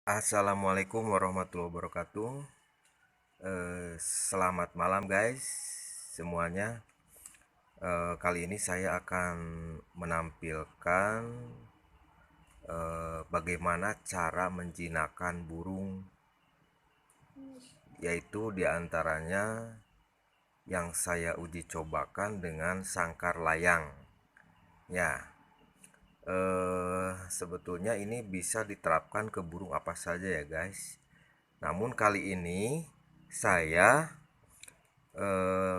Assalamualaikum warahmatullahi wabarakatuh. Selamat malam guys semuanya. Kali ini saya akan menampilkan bagaimana cara menjinakkan burung, yaitu diantaranya yang saya uji cobakan dengan sangkar layang. Ya, sebetulnya ini bisa diterapkan ke burung apa saja ya guys. Namun kali ini saya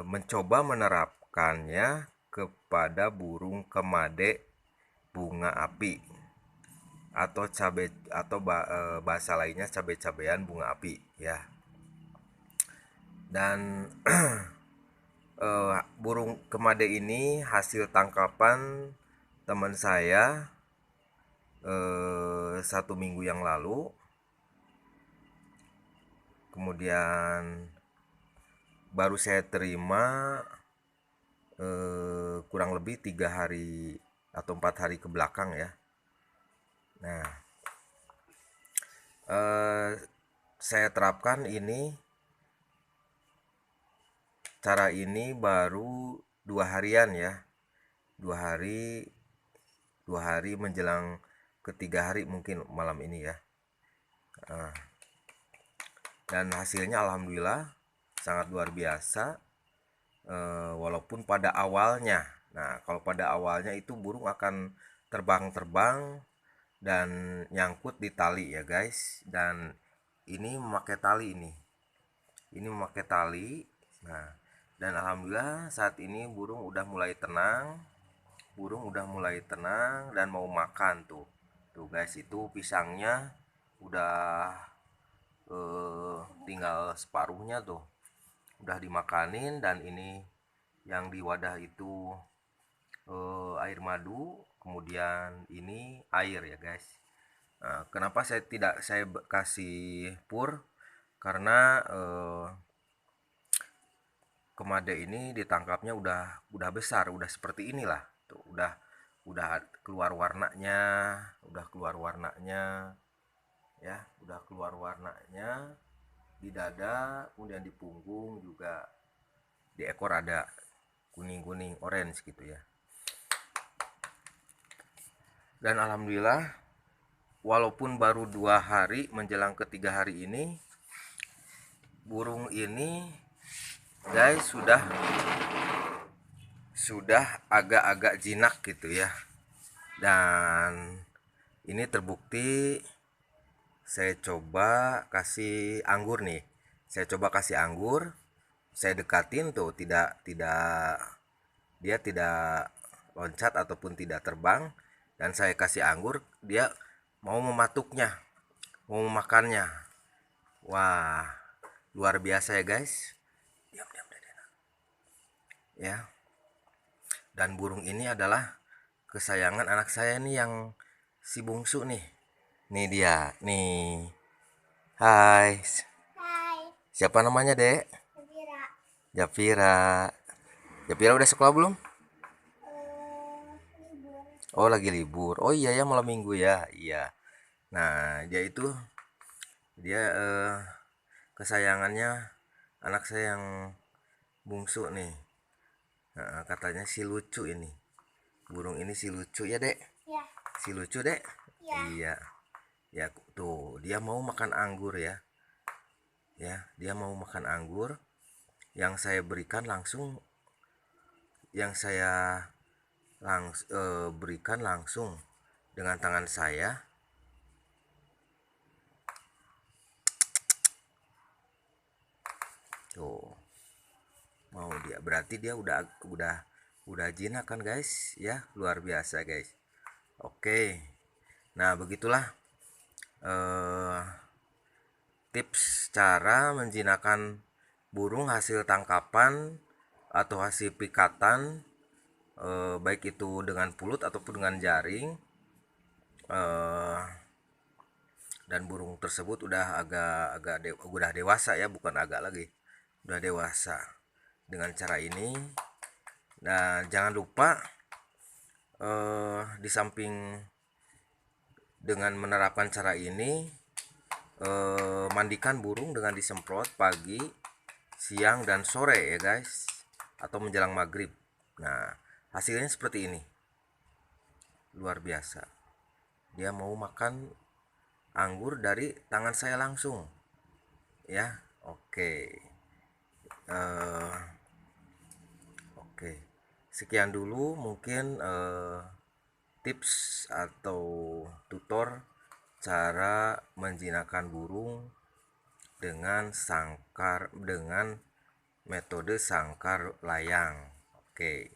mencoba menerapkannya kepada burung kemade bunga api atau cabe atau bahasa lainnya cabe-cabean bunga api ya. Dan burung kemade ini hasil tangkapan teman saya 1 minggu yang lalu. Kemudian baru saya terima kurang lebih 3 hari atau 4 hari ke belakang ya. Nah, saya terapkan cara ini baru 2 harian ya, 2 hari 2 hari menjelang ke 3 hari mungkin malam ini ya. Dan hasilnya alhamdulillah sangat luar biasa. Walaupun pada awalnya, nah kalau pada awalnya itu burung akan terbang-terbang dan nyangkut di tali ya guys. Dan ini memakai tali ini memakai tali. Nah, dan alhamdulillah saat ini burung udah mulai tenang dan mau makan tuh guys. Itu pisangnya udah tinggal separuhnya tuh udah dimakanin. Dan ini yang di wadah itu air madu, kemudian ini air ya guys. Nah, kenapa saya kasih pur? Karena kemade ini ditangkapnya udah besar, udah seperti inilah. Tuh, udah keluar warnanya, udah keluar warnanya ya, udah keluar warnanya di dada, kemudian di punggung juga, di ekor ada kuning-kuning orange gitu ya. Dan alhamdulillah walaupun baru 2 hari menjelang ke 3 hari ini, burung ini guys sudah agak-agak jinak gitu ya. Dan ini terbukti saya coba kasih anggur nih. Saya coba kasih anggur, saya dekatin tuh, tidak dia tidak loncat ataupun tidak terbang. Dan saya kasih anggur, dia mau mematuknya, mau memakannya. Wah, luar biasa ya guys. Diam, diam, diam, ya. Dan burung ini adalah kesayangan anak saya nih, yang si bungsu nih. Nih dia, nih. Hai. Hai, Siapa namanya, Dek? Elvira. Japira. Japira udah sekolah belum? Libur. Oh, lagi libur. Oh iya ya, malam minggu ya. Iya. Nah, dia kesayangannya anak saya yang bungsu nih. Nah, katanya si lucu ini. Burung ini si lucu ya, Dek. Ya, Si lucu, Dek. ya. Iya. Ya, tuh, dia mau makan anggur ya. Ya, dia mau makan anggur yang saya berikan langsung, yang saya berikan langsung dengan tangan saya. Tuh, mau dia. Berarti dia udah jinak kan guys? Ya, luar biasa guys. Oke. Nah, begitulah eh tips cara menjinakkan burung hasil tangkapan atau hasil pikatan, baik itu dengan pulut ataupun dengan jaring. eh dan burung tersebut udah dewasa ya, bukan agak lagi, udah dewasa dengan cara ini. Nah, jangan lupa di samping dengan menerapkan cara ini, mandikan burung dengan disemprot pagi, siang, dan sore ya guys, atau menjelang maghrib. Nah, hasilnya seperti ini, luar biasa. Dia mau makan anggur dari tangan saya langsung ya. Oke. eh oke, sekian dulu mungkin tips atau tutor cara menjinakkan burung dengan metode sangkar layang. Oke.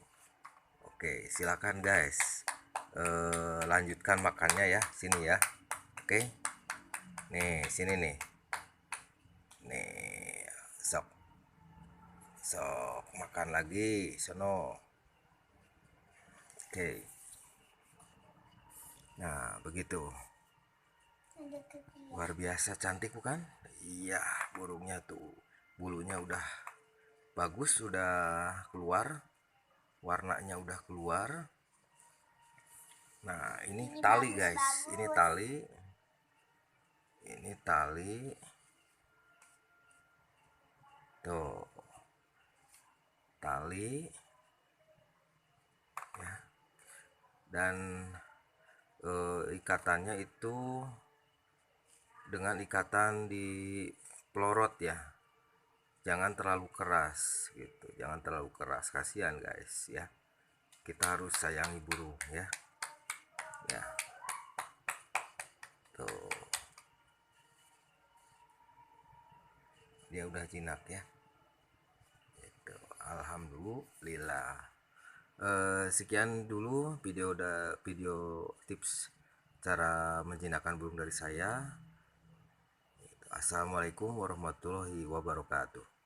Oke, silakan guys. Lanjutkan makannya ya, sini ya. Oke. Nih, sini nih. Nih, sok. Sok makan lagi, sono. Oke. Nah, begitu. Luar biasa cantik bukan? Iya, burungnya tuh. Bulunya udah bagus, sudah keluar. Warnanya udah keluar. Nah, ini tali guys. Ini tali. Ini tali. Tuh. Tali ya. Dan ikatannya itu dengan ikatan di pelorot ya, jangan terlalu keras gitu, jangan terlalu keras, kasihan guys ya. Kita harus sayangi burung ya. Ya, tuh dia udah jinak ya itu, alhamdulillah. Sekian dulu video tips cara menjinakkan burung dari saya. Assalamualaikum warahmatullahi wabarakatuh.